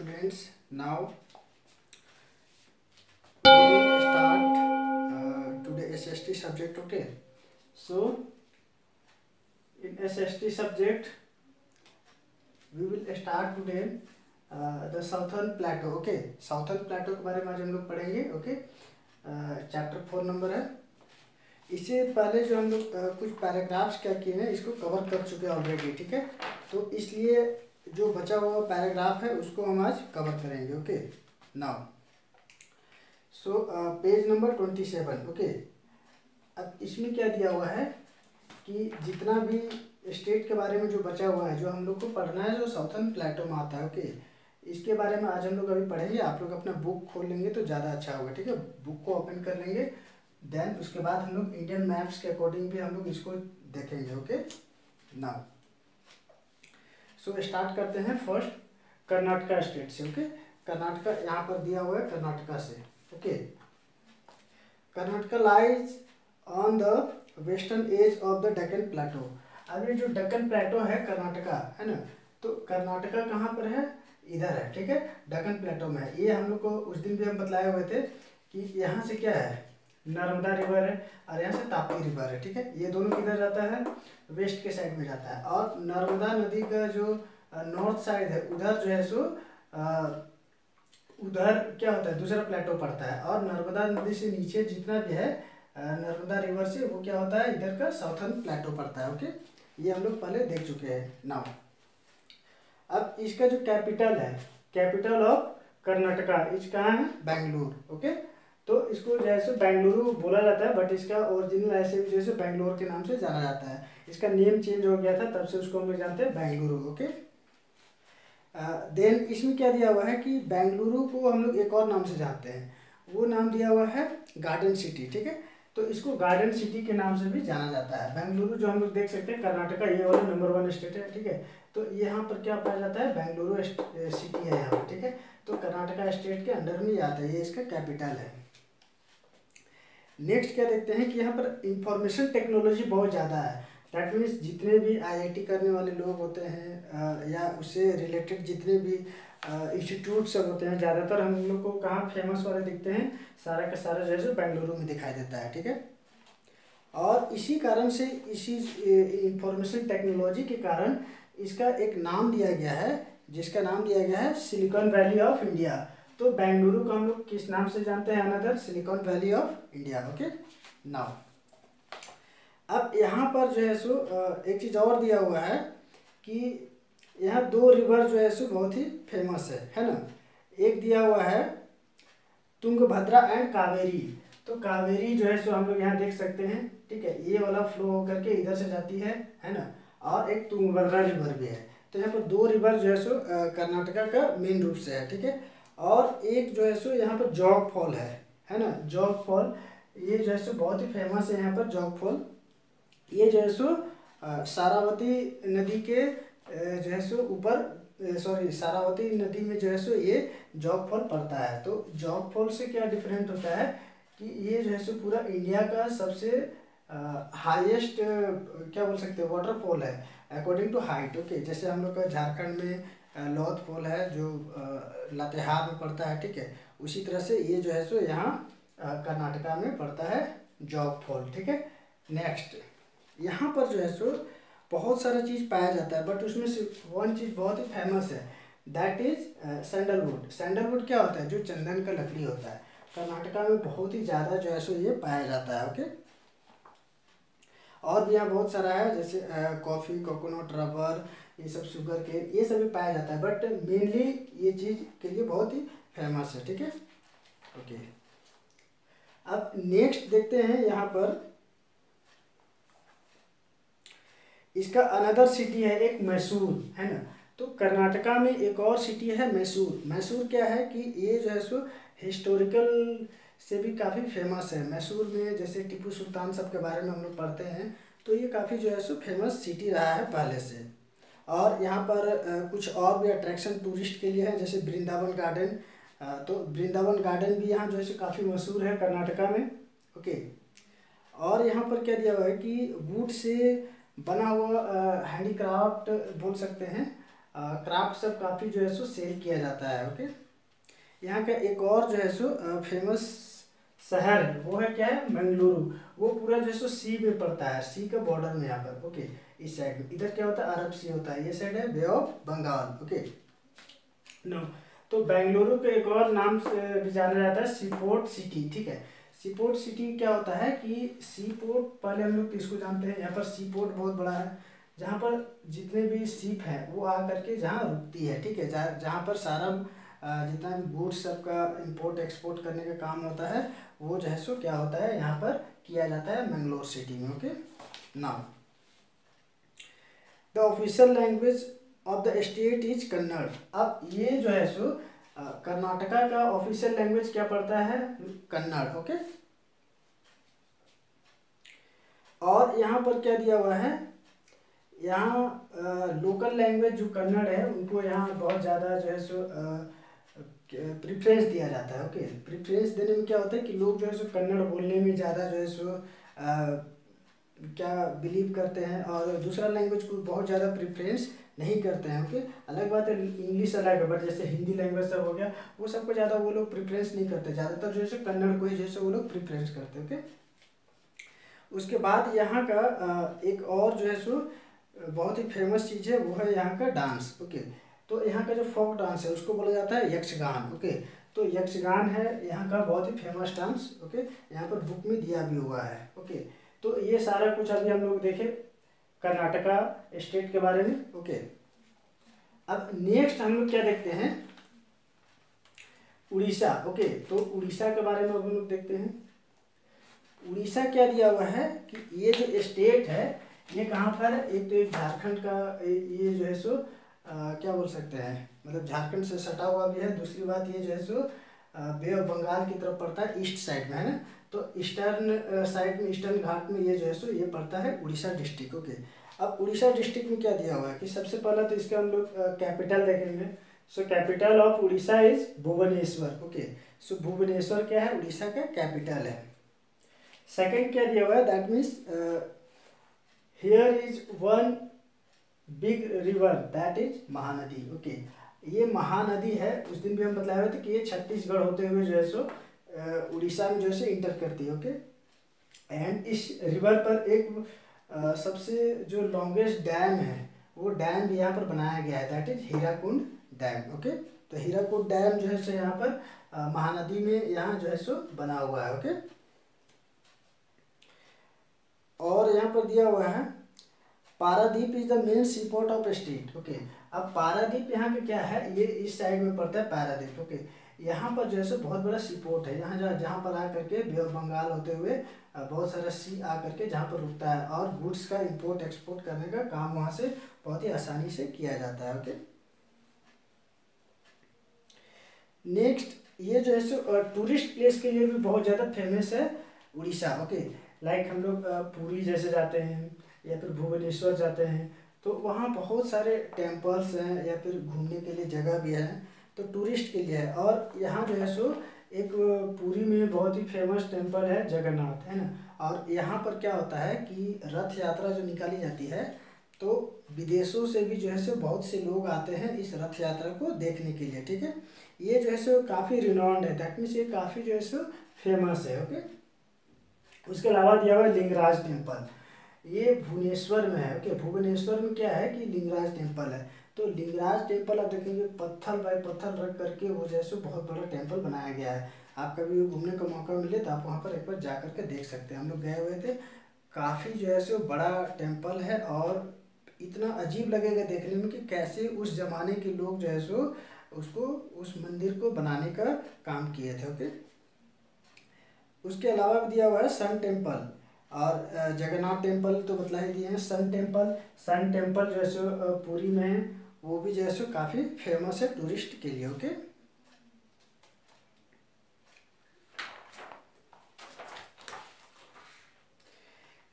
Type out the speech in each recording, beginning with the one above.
students, now we will start today SST subject. Okay, so in SST subject we will start today the Southern Plateau. Okay, Southern Plateau के बारे में आज हम लोग पढ़ेंगे. Okay, chapter 4 number है. इससे पहले जो हम लोग कुछ पैराग्राफ्स क्या किए हैं इसको कवर कर चुके हैं ऑलरेडी. ठीक है, तो इसलिए जो बचा हुआ पैराग्राफ है उसको हम आज कवर करेंगे. Okay, now so page number 27. Okay, अब इसमें क्या दिया हुआ है कि जितना भी स्टेट के बारे में जो बचा हुआ है जो हम लोग को पढ़ना है जो साउथर्न प्लेटो में आता है. ओके, इसके बारे में आज हम लोग अभी पढ़ेंगे. आप लोग अपना बुक खोल लेंगे तो ज़्यादा अच्छा होगा. ठीक है, बुक को ओपन कर लेंगे, देन उसके बाद हम लोग इंडियन मैप्स के अकॉर्डिंग भी हम लोग इसको देखेंगे. ओके, नाउ सो स्टार्ट करते हैं फर्स्ट कर्नाटका स्टेट से. ओके, कर्नाटका यहाँ पर दिया हुआ है कर्नाटका से. Okay, Karnataka lies on the western edge of the Deccan plateau. अब ये जो डेक्कन प्लेटो है कर्नाटका है ना, तो कर्नाटका कहाँ पर है? इधर है. ठीक है, डेक्कन प्लेटो में है. ये हम लोग को उस दिन भी हम बतलाए हुए थे कि यहाँ से क्या है, नर्मदा रिवर है और यहाँ से ताप्ती रिवर है. ठीक है, ये दोनों किधर जाता है? वेस्ट के साइड में जाता है. और नर्मदा नदी का जो नॉर्थ साइड है उधर जो है सो उधर क्या होता है, दूसरा प्लेटो पड़ता है. और नर्मदा नदी से नीचे जितना भी है नर्मदा रिवर से वो क्या होता है, इधर का साउथर्न प्लेटो पड़ता है. ओके, ये हम लोग पहले देख चुके हैं. नाउ अब इसका जो कैपिटल है, कैपिटल ऑफ कर्नाटका इस कहाँ है? बेंगलुरु. ओके, तो इसको जैसे बेंगलुरु बोला जाता है बट इसका ओरिजिनल ऐसे भी जैसे बेंगलोर के नाम से जाना जाता है. इसका नेम चेंज हो गया था, तब से उसको हम लोग जानते हैं बेंगलुरु. ओके, देन इसमें क्या दिया हुआ है कि बेंगलुरु को हम लोग एक और नाम से जानते हैं. वो नाम दिया हुआ है गार्डन सिटी. ठीक है, तो इसको गार्डन सिटी के नाम से भी जाना जाता है. बेंगलुरु जो हम लोग देख सकते हैं कर्नाटका ये वाला नंबर 1 स्टेट है. ठीक है, तो यहाँ पर क्या पाया जाता है, बेंगलुरु सिटी है यहाँ पर. ठीक है, तो कर्नाटका स्टेट के अंडर में आता है, ये इसका कैपिटल है. नेक्स्ट क्या देखते हैं कि यहाँ पर इंफॉर्मेशन टेक्नोलॉजी बहुत ज़्यादा है. दैट मीन्स जितने भी IIT करने वाले लोग होते हैं या उससे रिलेटेड जितने भी इंस्टीट्यूट सब होते हैं, ज़्यादातर हम लोग को कहाँ फेमस वाले दिखते हैं, सारा का सारा जो है बेंगलुरु में दिखाई देता है. ठीक है, और इसी कारण से इसी इंफॉर्मेशन टेक्नोलॉजी के कारण इसका एक नाम दिया गया है जिसका नाम दिया गया है सिलिकॉन वैली ऑफ इंडिया. तो बेंगलुरु को हम लोग किस नाम से जानते हैं? Another silicon valley of India. Okay, now अब यहाँ पर जो है सो एक चीज़ और दिया हुआ है कि यहाँ 2 रिवर जो है सो बहुत ही फेमस है ना. एक दिया हुआ है तुंगभद्रा एंड कावेरी. तो कावेरी जो है सो हम लोग यहाँ देख सकते हैं. ठीक है, ये वाला फ्लो होकर के इधर से जाती है ना, और एक तुंगभद्रा रिवर भी है. तो यहाँ पर 2 रिवर जो है सो कर्नाटका का मेन रूप से है. ठीक है, और एक जो है सो यहाँ पर जॉग फॉल है ना. जॉग फॉल ये जो है सो बहुत ही फेमस है यहाँ पर जॉग फॉल. ये जो है सो सारावती नदी के जो है सो ऊपर सारावती नदी में जो है सो ये जॉग फॉल पड़ता है. तो जॉग फॉल से क्या डिफरेंट होता है कि ये जो है सो पूरा इंडिया का सबसे हाईएस्ट क्या बोल सकते हैं वाटरफॉल है अकॉर्डिंग टू हाइट. ओके, जैसे हम लोग का झारखंड में लौथ फॉल है जो लातेहार में पड़ता है. ठीक है, उसी तरह से ये जो है सो यहाँ कर्नाटका में पड़ता है जॉग फॉल. ठीक है, नेक्स्ट यहाँ पर जो है सो बहुत सारा चीज़ पाया जाता है बट उसमें से वन चीज़ बहुत ही फेमस है, दैट इज सैंडलवुड. सैंडलवुड क्या होता है? जो चंदन का लकड़ी होता है. कर्नाटका में बहुत ही ज़्यादा जो है सो ये पाया जाता है. ओके, और भी यहाँ बहुत सारा है जैसे कॉफ़ी, कोकोनट, रबर, ये सब शुगर केन, ये सब भी पाया जाता है बट मेनली ये चीज़ के लिए बहुत ही फेमस है. ठीक है, ओके, अब नेक्स्ट देखते हैं यहाँ पर इसका अनदर सिटी है एक मैसूर है ना. तो कर्नाटका में एक और सिटी है मैसूर. मैसूर क्या है कि ये जो है सो हिस्टोरिकल से भी काफ़ी फेमस है. मैसूर में जैसे टीपू सुल्तान सब के बारे में हम लोग पढ़ते हैं, तो ये काफ़ी जो है सो फेमस सिटी रहा है पहले से. और यहाँ पर कुछ और भी अट्रैक्शन टूरिस्ट के लिए है जैसे वृंदावन गार्डन. तो वृंदावन गार्डन भी यहाँ जो है सो काफ़ी मशहूर है कर्नाटका में. ओके, और यहाँ पर क्या दिया हुआ है कि वुड से बना हुआ हैंडीक्राफ्ट बोल सकते हैं क्राफ्ट सब काफ़ी जो है सो सेल किया जाता है। ओके, यहाँ का एक और जो है सो फेमस शहर है, वो है क्या है, मंगलुरु। वो पूरा जो है सो सी में पड़ता है, सी का बॉर्डर में यहाँ पर। ओके, इस साइड में इधर क्या होता है, अरब सी होता है, ये साइड है बे ऑफ बंगाल। ओके नो, तो बेंगलुरु के एक और नाम से भी जाना जाता है सीपोर्ट सिटी। ठीक है, सीपोर्ट सिटी क्या होता है कि सीपोर्ट, पहले हम लोग किसको जानते हैं, यहाँ पर सीपोर्ट बहुत बड़ा है, जहाँ पर जितने भी शिप हैं वो आ करके जहाँ रुकती है। ठीक है, जहाँ पर सारा जितना भी गुड्स सबका इंपोर्ट एक्सपोर्ट करने का काम होता है, वो जो है सो क्या होता है यहाँ पर किया जाता है मैंगलोर सिटी में। Okay, now the official language of the state is Kannada. अब ये जो है सो कर्नाटका का ऑफिशियल लैंग्वेज क्या पड़ता है, कन्नड़। ओके, और यहाँ पर क्या दिया हुआ है, यहाँ लोकल लैंग्वेज जो कन्नड़ है उनको यहाँ बहुत ज़्यादा जो है सो प्रिफ्रेंस दिया जाता है। ओके, प्रिफ्रेंस देने में क्या होता है कि लोग जो है सो कन्नड़ बोलने में ज़्यादा जो है सो क्या बिलीव करते हैं, और दूसरा लैंग्वेज को बहुत ज़्यादा प्रिफ्रेंस नहीं करते हैं। ओके, अलग बात है इंग्लिश अलग है, बट जैसे हिंदी लैंग्वेज सब हो गया, वो सबको ज़्यादा वो लोग प्रिफ्रेंस नहीं करते, ज़्यादातर जो है सो कन्नड़ को ही जो है सो वो लोग प्रिफ्रेंस करते हैं। ओके, उसके बाद यहाँ का एक और जो है सो बहुत ही फेमस चीज़ है, वो है यहाँ का डांस। ओके, तो यहाँ का जो फोक डांस है उसको बोला जाता है यक्षगान। ओके, तो यक्षगान है यहाँ का बहुत ही फेमस डांस। ओके, यहाँ पर बुक में दिया भी हुआ है। ओके, तो ये सारा कुछ अभी हम लोग देखें कर्नाटका स्टेट के बारे में। ओके, अब नेक्स्ट हम लोग क्या देखते हैं, उड़ीसा। ओके, तो उड़ीसा के बारे में हम लोग देखते हैं। उड़ीसा क्या दिया हुआ है कि ये जो स्टेट है ये कहाँ पर है, एक तो एक झारखंड का ये जो है सो क्या बोल सकते हैं, मतलब झारखंड से सटा हुआ भी है। दूसरी बात ये जो है सो बे ऑफ बंगाल की तरफ पड़ता है, ईस्ट साइड में है ना, तो ईस्टर्न साइड में, ईस्टर्न घाट में ये जो है सो ये पड़ता है उड़ीसा डिस्ट्रिक्ट। ओके, अब उड़ीसा डिस्ट्रिक्ट में क्या दिया हुआ है कि सबसे पहला तो इसका हम लोग कैपिटल देखेंगे। So capital of Orissa is Bhubaneswar. Okay, so Bhubaneswar क्या है, उड़ीसा का कैपिटल है। सेकंड क्या दिया हुआ है, that means here is one big river that is Mahanadi. Okay, ये महानदी है, उस दिन भी हम बताए हुए थे कि ये छत्तीसगढ़ होते हुए जो है सो उड़ीसा में जो है सो इंटर करती है। ओके, एंड इस रिवर पर एक सबसे जो लॉन्गेस्ट डैम है वो डैम भी यहाँ पर बनाया गया है, that is Hirakud dam. Okay, तो हीराकुंड डैम जो है सो यहाँ पर महानदी में यहाँ जो है सो बना हुआ है। ओके, और यहाँ पर दिया हुआ है Paradip is the main sea port of state. Okay, अब पारादीप यहाँ पे क्या है, ये इस साइड में पड़ता है पारादीप। ओके, यहाँ पर जो है सो बहुत बड़ा सी पोर्ट है, यहाँ जहाँ पर आकर के बे ऑफ बंगाल होते हुए बहुत सारा सी आकर के जहाँ पर रुकता है, और गुड्स का इंपोर्ट एक्सपोर्ट करने का काम वहाँ से बहुत ही आसानी से किया जाता है। ओके, नेक्स्ट ये जो है सो टूरिस्ट प्लेस के लिए भी बहुत ज़्यादा फेमस है उड़ीसा। ओके, लाइक हम लोग पुरी जैसे जाते हैं या फिर भुवनेश्वर जाते हैं, तो वहाँ बहुत सारे टेम्पल्स हैं या फिर घूमने के लिए जगह भी है, तो टूरिस्ट के लिए है। और यहाँ जो है सो एक पुरी में बहुत ही फेमस टेम्पल है जगन्नाथ, है ना, और यहाँ पर क्या होता है कि रथ यात्रा जो निकाली जाती है, तो विदेशों से भी जो है सो बहुत से लोग आते हैं इस रथ यात्रा को देखने के लिए। ठीक है, ये जो है सो काफ़ी रिनॉन्ड है, दैट मीन्स ये काफ़ी जो है सो फेमस है। ओके, उसके अलावा दिया हुआ है लिंगराज टेम्पल, ये भुवनेश्वर में है। ओके, भुवनेश्वर में क्या है कि लिंगराज टेम्पल है, तो लिंगराज टेम्पल आप देखेंगे पत्थर बाय पत्थर रख करके वो जैसे बहुत बड़ा टेम्पल बनाया गया है। आप कभी घूमने का मौका मिले तो आप वहाँ पर एक बार जा करके देख सकते हैं, हम लोग गए हुए थे, काफ़ी जो है सो बड़ा टेम्पल है, और इतना अजीब लगेगा देखने में कि कैसे उस जमाने के लोग जो है सो उसको, उस मंदिर को बनाने का काम किए थे। ओके, उसके अलावा भी दिया हुआ है सन टेम्पल, और जगन्नाथ टेम्पल तो बतला ही दिए हैं। सन टेम्पल जो है सो पुरी में है, वो भी जो है सो काफ़ी फेमस है टूरिस्ट के लिए। ओके,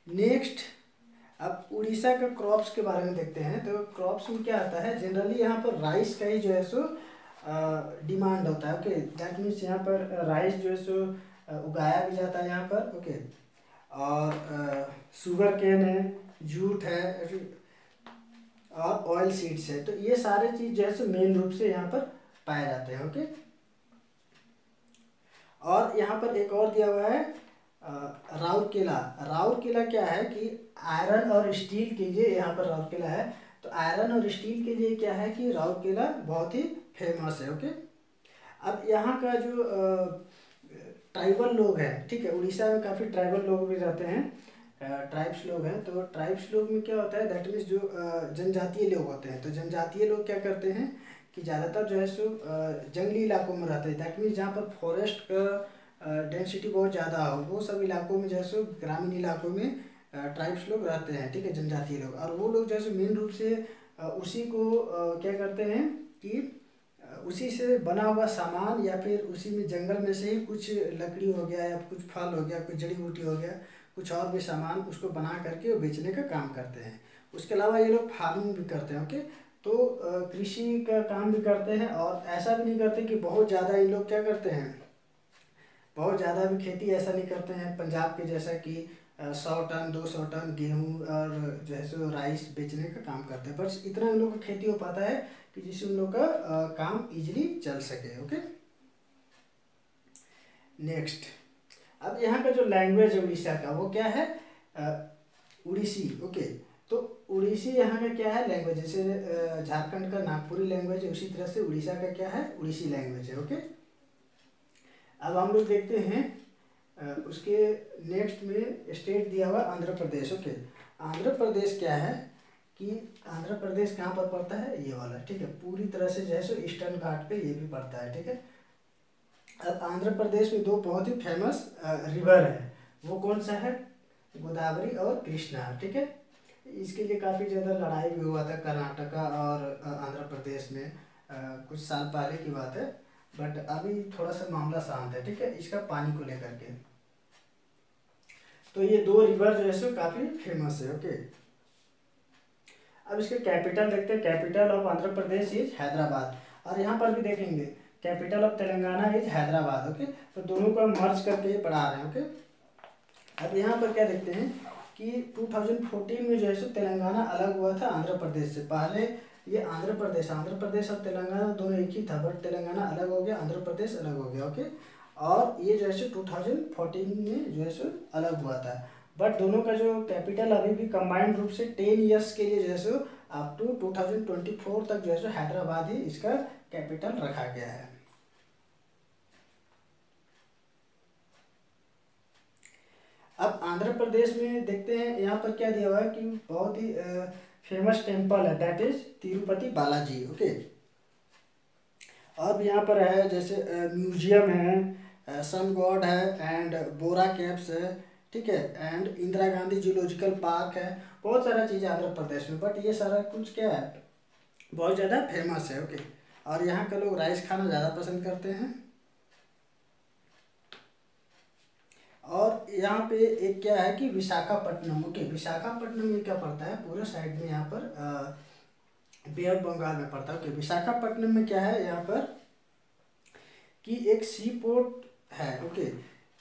नेक्स्ट अब उड़ीसा का क्रॉप्स के बारे में देखते हैं। तो क्रॉप्स में क्या आता है, जनरली यहाँ पर राइस का ही जो है सो डिमांड होता है। ओके, दैट मीन्स यहाँ पर राइस जो है सो उगाया भी जाता है यहाँ पर। ओके, और शुगर केन है, जूट है, और ऑयल सीड्स है। तो ये सारे चीज़ जो है सो मेन रूप से यहाँ पर पाए जाते हैं। ओके, और यहाँ पर एक और दिया हुआ है राउरकेला। राउरकेला क्या है कि आयरन और स्टील के लिए यहाँ पर राउरकेला है। तो आयरन और स्टील के लिए क्या है कि राउरकेला बहुत ही फेमस है। ओके, अब यहाँ का जो ट्राइबल लोग हैं, ठीक है, उड़ीसा में काफ़ी ट्राइबल लोग भी रहते हैं, ट्राइब्स लोग हैं। तो ट्राइब्स लोग में क्या होता है, दैट मीन्स जो जनजातीय लोग होते हैं, तो जनजातीय लोग क्या करते हैं कि ज़्यादातर जो है सो जंगली इलाकों में रहते हैं। दैट मीन्स जहाँ पर फॉरेस्ट का डेंसिटी बहुत ज़्यादा हो, वो सब इलाकों में जो है सो ग्रामीण इलाकों में ट्राइब्स लोग रहते हैं, ठीक है, जनजातीय लोग। और वो लोग जैसे मेन रूप से उसी को क्या करते हैं कि उसी से बना हुआ सामान या फिर उसी में जंगल में से ही कुछ लकड़ी हो गया या कुछ फल हो गया, कुछ जड़ी बूटी हो गया, कुछ और भी सामान उसको बना करके वो बेचने का काम करते हैं। उसके अलावा ये लोग फार्मिंग भी करते हैं। ओके, तो कृषि का काम भी करते हैं, और ऐसा भी नहीं करते कि बहुत ज़्यादा ये लोग क्या करते हैं, बहुत ज़्यादा भी खेती ऐसा नहीं करते हैं पंजाब के जैसा कि 100 टन 200 टन गेहूँ और जो है सो राइस बेचने का काम करते हैं। बस इतना उन लोग का खेती हो पाता है कि जिससे उन लोग का काम इजीली चल सके। ओके, नेक्स्ट, अब यहाँ का जो लैंग्वेज है उड़ीसा का वो क्या है, उड़ीसी। ओके, तो उड़ीसी यहाँ का क्या है लैंग्वेज, जैसे झारखंड का नागपुरी लैंग्वेज है, उसी तरह से उड़ीसा का क्या है, उड़ीसी लैंग्वेज है। ओके, अब हम लोग देखते हैं उसके नेक्स्ट में स्टेट दिया हुआ आंध्र प्रदेश। ओके, आंध्र प्रदेश क्या है कि आंध्र प्रदेश कहाँ पर पड़ता है, ये वाला, ठीक है, पूरी तरह से जो है सो ईस्टर्न घाट पे ये भी पड़ता है। ठीक है, अब आंध्र प्रदेश में दो बहुत ही फेमस रिवर है, वो कौन सा है, गोदावरी और कृष्णा। ठीक है, इसके लिए काफ़ी ज़्यादा लड़ाई भी हुआ था कर्नाटका और आंध्र प्रदेश में कुछ साल पहले की बात है, बट अभी थोड़ा सा मामला शांत है। ठीक है, इसका पानी को लेकर के। तो ये दो रिवर जो है सो काफ़ी फेमस है। ओके, अब इसके कैपिटल देखते हैं। Capital of Andhra Pradesh is Hyderabad, और यहाँ पर भी देखेंगे capital of Telangana is Hyderabad. Okay, तो दोनों को हम मर्ज करके ही पढ़ा रहे हैं। ओके, अब यहाँ पर क्या देखते हैं कि 2014 में जो है सो तेलंगाना अलग हुआ था आंध्र प्रदेश से। पहले ये आंध्र प्रदेश और तेलंगाना दोनों एक ही था, बट तेलंगाना अलग हो गया, आंध्र प्रदेश अलग हो गया। ओके, और ये जो है सो 2014 में जो है सो अलग हुआ था, बट दोनों का जो कैपिटल अभी भी कंबाइंड रूप से 10 ईयर्स के लिए जो है सो अप टू 2024 तक जो है सो हैदराबाद ही इसका कैपिटल रखा गया है। अब आंध्र प्रदेश में देखते हैं, यहाँ पर क्या दिया हुआ है कि बहुत ही फेमस टेम्पल है, that is Tirupati Balaji. Okay, अब यहाँ पर है जैसे म्यूजियम है, सन गॉड है, एंड बोरा केव्स है, ठीक है, and Indira Gandhi zoological park है, बहुत सारा चीज़ है आंध्र प्रदेश में, बट ये सारा कुछ क्या है, बहुत ज़्यादा फेमस है। ओके, और यहाँ के लोग राइस खाना ज़्यादा पसंद करते हैं। और यहाँ पे एक क्या है कि विशाखापट्टनम। ओके, विशाखापट्टनम ये क्या पड़ता है, पूरे साइड में यहाँ पर बे ऑफ बंगाल में पड़ता है। ओके, विशाखापट्टनम में क्या है यहाँ पर कि एक सी पोर्ट है। ओके,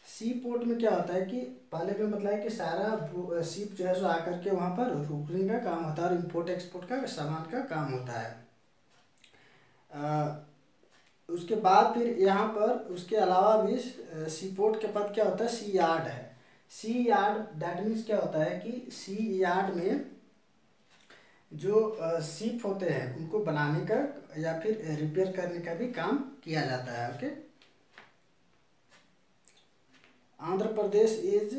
सी पोर्ट में क्या होता है कि पहले का मतलब है कि सारा शिप जो है सो आकर के वहाँ पर रुकने का काम होता है और इम्पोर्ट एक्सपोर्ट का सामान का काम होता है। उसके बाद फिर यहाँ पर उसके अलावा भी सी पोर्ट के बाद क्या होता है, सी यार्ड है। सी यार्ड दैट मीन्स क्या होता है कि सी यार्ड में जो शिप होते हैं उनको बनाने का या फिर रिपेयर करने का भी काम किया जाता है। Okay, Andhra Pradesh is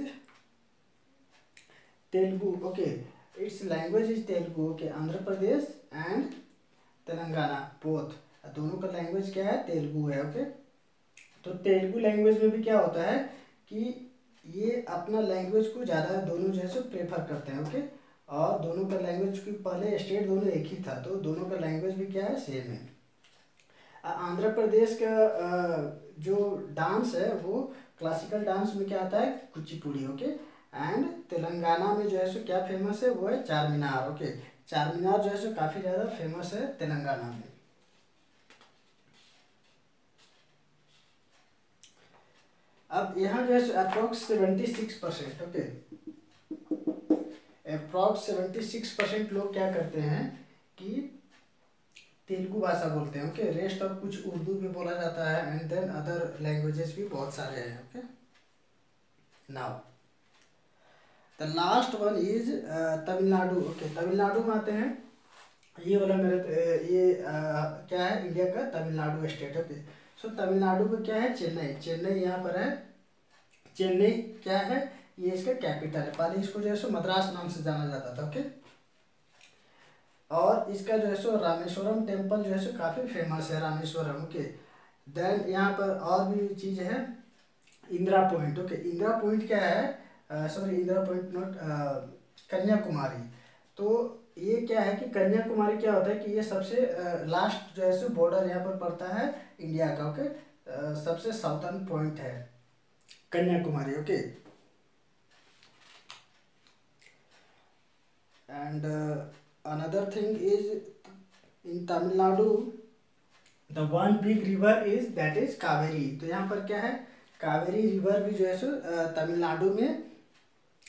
Telugu. Okay, it's language is Telugu. Okay, Andhra Pradesh and Telangana both, दोनों का लैंग्वेज क्या है, तेलुगु है। ओके, तो तेलुगु लैंग्वेज में भी क्या होता है कि ये अपना लैंग्वेज को ज़्यादा दोनों जो है सो प्रेफर करते हैं। ओके, और दोनों का लैंग्वेज की पहले स्टेट दोनों एक ही था, तो दोनों का लैंग्वेज भी क्या है, सेम है। आंध्र प्रदेश का जो डांस है वो क्लासिकल डांस में क्या आता है, कुचिपुड़ी। ओके, एंड तेलंगाना में जो है सो क्या फेमस है, वो है चार मीनार। ओके, चार मीनार जो है सो काफ़ी ज़्यादा फेमस है तेलंगाना में। अब यहाँ जो है अप्रोक्स 76%। ओके, अप्रोक्स 76% लोग क्या करते हैं कि तेलुगु भाषा बोलते हैं। ओके, रेस्ट ऑफ कुछ उर्दू भी बोला जाता है एंड देन अदर लैंग्वेजेस भी बहुत सारे हैं। Okay, now the last one is Tamil Nadu. Okay, Tamil Nadu में आते हैं। ये वाला क्या है, इंडिया का तमिलनाडु स्टेट। ओके, सो तमिलनाडु में क्या है, चेन्नई। चेन्नई यहाँ पर है। चेन्नई क्या है, ये इसका कैपिटल है। पहले इसको जो है सो मद्रास नाम से जाना जाता था। ओके, और इसका जो है सो रामेश्वरम टेम्पल जो है सो काफ़ी फेमस है, रामेश्वरम। ओके, देन यहाँ पर और भी चीज़ है, Indira point. Okay, Indira point क्या है, sorry Indira point not, Kanyakumari. तो ये क्या है कि कन्याकुमारी क्या होता है कि ये सबसे लास्ट जो है सो बॉर्डर यहाँ पर पड़ता है इंडिया का। ओके, सबसे साउथर्न पॉइंट है Kanyakumari. Okay, and another thing is in Tamil Nadu the one big river is that is Kaveri. तो यहाँ पर क्या है, कावेरी रिवर भी जो है सो तमिलनाडु में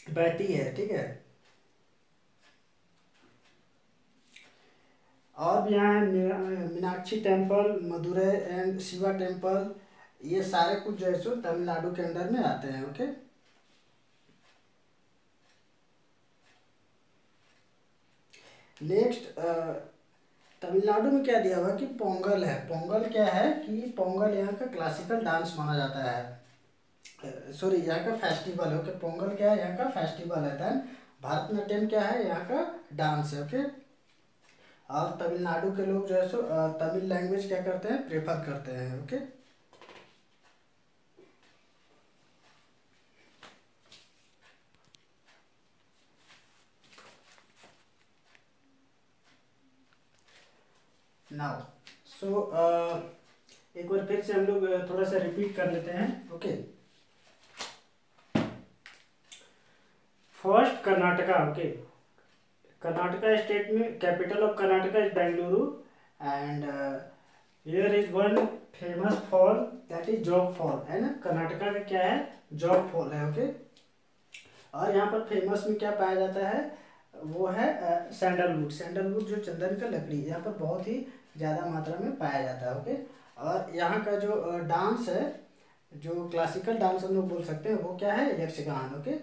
बहती है। ठीक है, और भी यहाँ है Meenakshi temple, Madurai and Shiva temple. ये सारे कुछ जो है सो तमिलनाडु के अंडर में आते हैं। ओके, नेक्स्ट तमिलनाडु में क्या दिया हुआ कि पोंगल है। पोंगल क्या है कि पोंगल यहाँ का क्लासिकल डांस माना जाता है, सॉरी यहाँ का फेस्टिवल है। ओके, पोंगल क्या है, यहाँ का फेस्टिवल है। देन भरतनाट्यम क्या है, यहाँ का डांस है। ओके, और तमिलनाडु के लोग जो है सो तमिल लैंग्वेज क्या करते हैं, प्रेफर करते हैं। ओके, नाउ सो एक बार फिर से हम लोग थोड़ा सा रिपीट कर लेते हैं। Okay, first Karnataka. Okay, Karnataka state में capital of Karnataka is Bengaluru and here is one famous fall that is Jog fall, है ना। कर्नाटका का क्या है, जॉग फॉल है। ओके, और यहाँ पर फेमस में क्या पाया जाता है, वो है सैंडलवुड। सैंडलवुड जो चंदन का लकड़ी यहाँ पर बहुत ही ज़्यादा मात्रा में पाया जाता है। ओके, और यहाँ का जो डांस है, जो क्लासिकल डांस हम लोग बोल सकते हैं, वो क्या है, यक्षगान। ओके,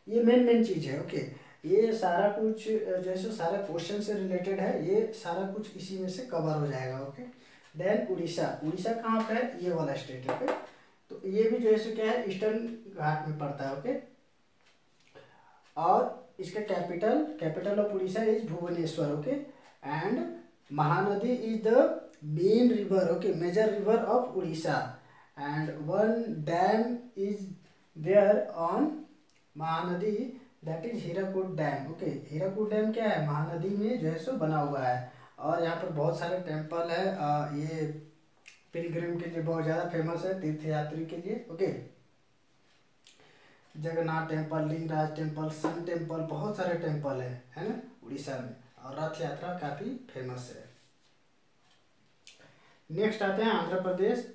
ये मेन चीज़ है। ओके, ये सारा कुछ जैसे सारा क्वेश्चन से रिलेटेड है, ये सारा कुछ इसी में से कवर हो जाएगा। Okay, then Orissa. उड़ीसा कहाँ पे है, ये वाला स्टेट है। ओके, तो ये भी जो है सो क्या है, ईस्टर्न घाट में पड़ता है। ओके, और इसका capital of Orissa is Bhubaneswar. Okay, and Mahanadi is the main river. Okay, major river of Odisha and one dam is there on Mahanadi that is Hirakud dam. Okay, Hirakud dam क्या है, महानदी में जो है सो बना हुआ है। और यहाँ पर बहुत सारे टेम्पल है, ये पिलग्रिम के लिए बहुत ज़्यादा फेमस है, तीर्थयात्री के लिए। Okay, Jagannath temple, Lingaraj temple, sun temple, बहुत सारे टेम्पल है ना उड़ीसा में, और रथ यात्रा काफ़ी फेमस है। नेक्स्ट आते हैं Andhra Pradesh.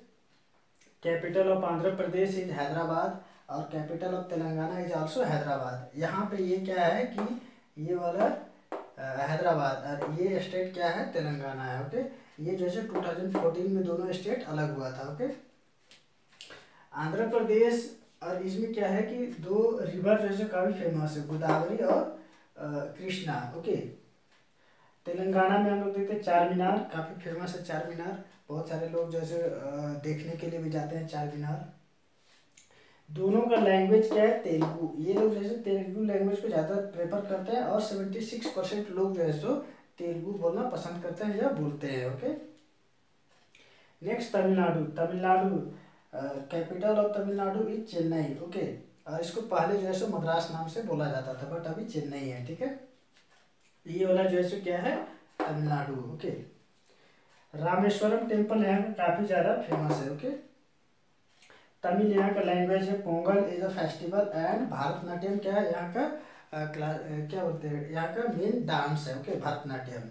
Capital of Andhra Pradesh is Hyderabad और capital of Telangana is also Hyderabad. यहाँ पे ये क्या है कि ये वाला हैदराबाद और ये स्टेट क्या है, तेलंगाना है। ओके, ये जैसे 2014 में दोनों स्टेट अलग हुआ था। ओके, आंध्र प्रदेश और इसमें क्या है कि दो रिवर जैसे काफ़ी फेमस है, गोदावरी और कृष्णा। ओके, तेलंगाना में हम लोग देखते हैं चार मीनार, काफ़ी फेमस है चार मीनार, बहुत सारे लोग जैसे देखने के लिए भी जाते हैं चार मीनार। दोनों का लैंग्वेज क्या है, तेलुगु। ये लोग जैसे तेलुगु लैंग्वेज को ज़्यादा प्रेफर करते हैं और 76% लोग जो है सो तेलुगु बोलना पसंद करते हैं या बोलते हैं। Okay, next Tamil Nadu. Capital of Tamil Nadu is Chennai. Okay, और इसको पहले जो है सो मद्रास नाम से बोला जाता था, बट अभी चेन्नई है। ठीक है, ये वाला जो है सो क्या है, तमिलनाडु। ओके, रामेश्वरम टेम्पल यहाँ का काफ़ी ज़्यादा फेमस है। ओके, तमिल यहाँ का लैंग्वेज है, Pongal is a festival and Bharatanatyam क्या है यहाँ का क्या बोलते हैं, यहाँ का मेन डांस है। ओके, भरतनाट्यम।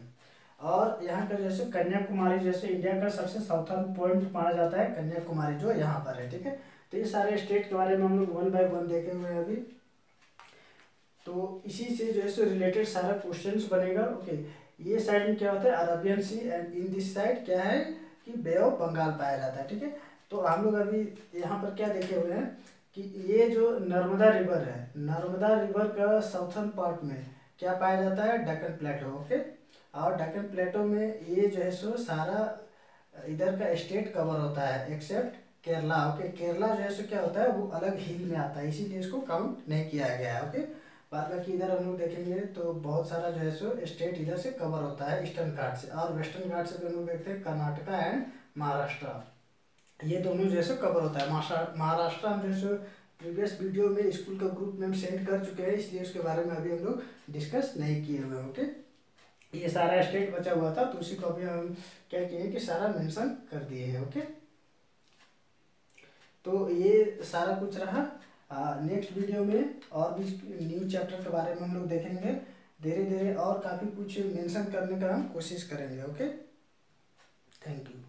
और यहाँ का जैसे कन्याकुमारी जैसे इंडिया का सबसे साउथर्न पॉइंट माना जाता है कन्याकुमारी, जो यहाँ पर है। ठीक है, तो ये सारे स्टेट के बारे में हम लोग 1 बाय 1 देखे हुए हैं अभी। तो इसी से जो है सो रिलेटेड सारा क्वेश्चंस बनेगा। ओके, ये साइड में क्या होता है Arabian sea, and in this side क्या है कि बे ऑफ बंगाल पाया जाता है। ठीक है, तो हम लोग अभी यहाँ पर क्या देखे हुए हैं कि ये जो नर्मदा रिवर है, नर्मदा रिवर का साउथर्न पार्ट में क्या पाया जाता है डक्कन प्लेटो। ओके, और डक्कन प्लेटो में ये जो है सो सारा इधर का स्टेट कवर होता है एक्सेप्ट केरला। ओके, केरला जो है सो क्या होता है वो अलग हिल में आता है, इसीलिए इसको काउंट नहीं किया गया है। ओके, बाद बाकी इधर हम लोग देखेंगे तो बहुत सारा जो है सो स्टेट इधर से कवर होता है ईस्टर्न घाट से, और वेस्टर्न घाट से हम लोग देखते हैं कर्नाटका एंड महाराष्ट्र, ये दोनों जो है सो कवर होता है। महाराष्ट्र हम जो है सो प्रीवियस वीडियो में स्कूल का ग्रुप में हम सेंड कर चुके हैं, इसलिए उसके बारे में अभी हम लोग डिस्कस नहीं किए हुए। ओके, ये सारा स्टेट बचा हुआ था तो उसी को अभी हम क्या किए कि सारा मेंशन कर दिए हैं। ओके, तो ये सारा कुछ रहा। नेक्स्ट वीडियो में और भी न्यू चैप्टर के बारे में हम लोग देखेंगे धीरे धीरे, और काफ़ी कुछ मेंशन करने का हम कोशिश करेंगे। Okay, thank you.